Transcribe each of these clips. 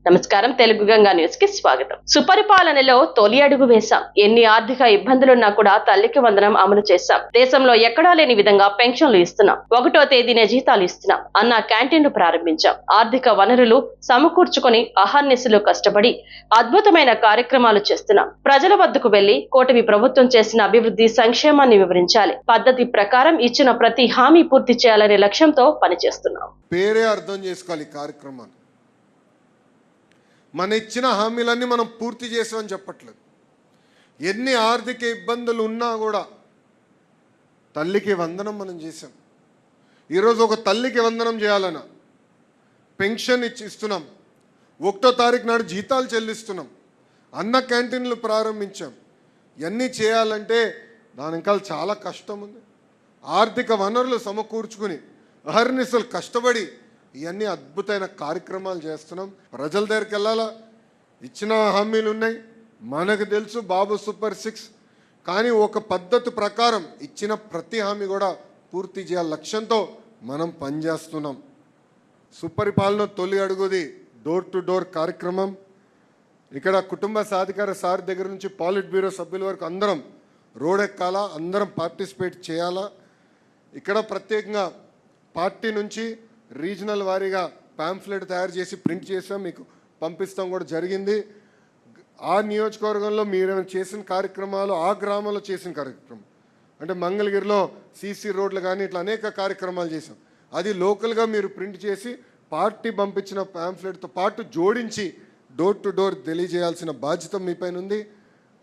నమస్కారం. తెలుగు గంగా న్యూస్ కి స్వాగతం. సుపరిపాలనలో తొలి అడుగు వేశాం. ఎన్ని ఆర్థిక ఇబ్బందులున్నా కూడా తల్లికి వందనం అమలు చేశాం. దేశంలో ఎక్కడా లేని విధంగా పెన్షన్లు ఇస్తున్నాం. 1వ తేదీనే జీతాలు ఇస్తున్నాం. అన్న క్యాంటీన్లు ప్రారంభించాం. ఆర్థిక వనరులు సమకూర్చుకొని అహర్నిశలు కష్టపడి అద్భుతమైన కార్యక్రమాలు చేస్తున్నాం. ప్రజల వద్దకు వెళ్లి కూటమి ప్రభుత్వం చేసిన అభివృద్ధి సంక్షేమాన్ని వివరించాలి. పద్ధతి ప్రకారం ఇచ్చిన ప్రతి హామీ పూర్తి చేయాలనే లక్ష్యంతో పనిచేస్తున్నాం. పేరే అర్థం చేసుకోవాలి. కార్యక్రమాన్ని మన ఇచ్చిన హామీలన్నీ మనం పూర్తి చేసామని చెప్పట్లేదు. ఎన్ని ఆర్థిక ఇబ్బందులు ఉన్నా కూడా తల్లికి వందనం మనం చేసాం. ఈరోజు ఒక తల్లికి వందనం చేయాలన్నా పెన్షన్ ఇస్తున్నాం. 1వ తారీఖు నాడు జీతాలు చెల్లిస్తున్నాం. అన్న క్యాంటీన్లు ప్రారంభించాం. ఇవన్నీ చేయాలంటే దాని ఇంకా చాలా కష్టం ఉంది. ఆర్థిక వనరులు సమకూర్చుకుని అహర్నిశలు కష్టపడి ఇవన్నీ అద్భుతమైన కార్యక్రమాలు చేస్తున్నాం. ప్రజల దగ్గరికి వెళ్ళాలా. ఇచ్చిన హామీలు ఉన్నాయి, మనకు తెలుసు బాబు సూపర్ 6. కానీ ఒక పద్ధతి ప్రకారం ఇచ్చిన ప్రతి హామీ కూడా పూర్తి చేయాలి లక్ష్యంతో మనం పనిచేస్తున్నాం. సుపరిపాలన తొలి అడుగుది డోర్ టు డోర్ కార్యక్రమం. ఇక్కడ కుటుంబ సాధికార సార్ దగ్గర నుంచి పాలిట్ బ్యూరో సభ్యుల వరకు అందరం రోడ్ ఎక్కాలా, అందరం పార్టిసిపేట్ చేయాలా. ఇక్కడ ప్రత్యేకంగా పార్టీ నుంచి రీజనల్ వారీగా పాంఫ్లెట్ తయారు చేసి ప్రింట్ చేసాం, మీకు పంపిస్తాం కూడా జరిగింది. ఆ నియోజకవర్గంలో మీరు చేసిన కార్యక్రమాలు, ఆ గ్రామంలో చేసిన కార్యక్రమం అంటే మంగళగిరిలో సీసీ రోడ్లు కానీ ఇట్లా అనేక కార్యక్రమాలు చేసాం. అది లోకల్గా మీరు ప్రింట్ చేసి పార్టీ పంపించిన పాంఫ్లెట్తో పాటు జోడించి డోర్ టు డోర్ తెలియజేయాల్సిన బాధ్యత మీ పైన ఉంది.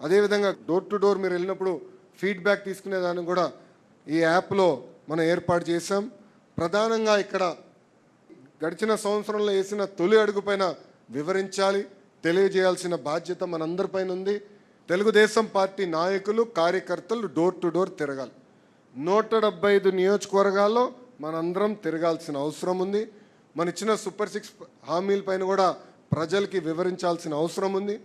అదేవిధంగా డోర్ టు డోర్ మీరు వెళ్ళినప్పుడు ఫీడ్బ్యాక్ తీసుకునేదాన్ని కూడా ఈ యాప్లో మనం ఏర్పాటు చేసాం. ప్రధానంగా ఇక్కడ గడిచిన సంవత్సరంలో వేసిన తొలి అడుగు పైన వివరించాలి, తెలియజేయాల్సిన బాధ్యత మనందరిపైన ఉంది. తెలుగుదేశం పార్టీ నాయకులు, కార్యకర్తలు డోర్ టు డోర్ తిరగాలి. 175 నియోజకవర్గాల్లో మనందరం తిరగాల్సిన అవసరం ఉంది. మన ఇచ్చిన సూపర్ 6 హామీల పైన కూడా ప్రజలకి వివరించాల్సిన అవసరం ఉంది.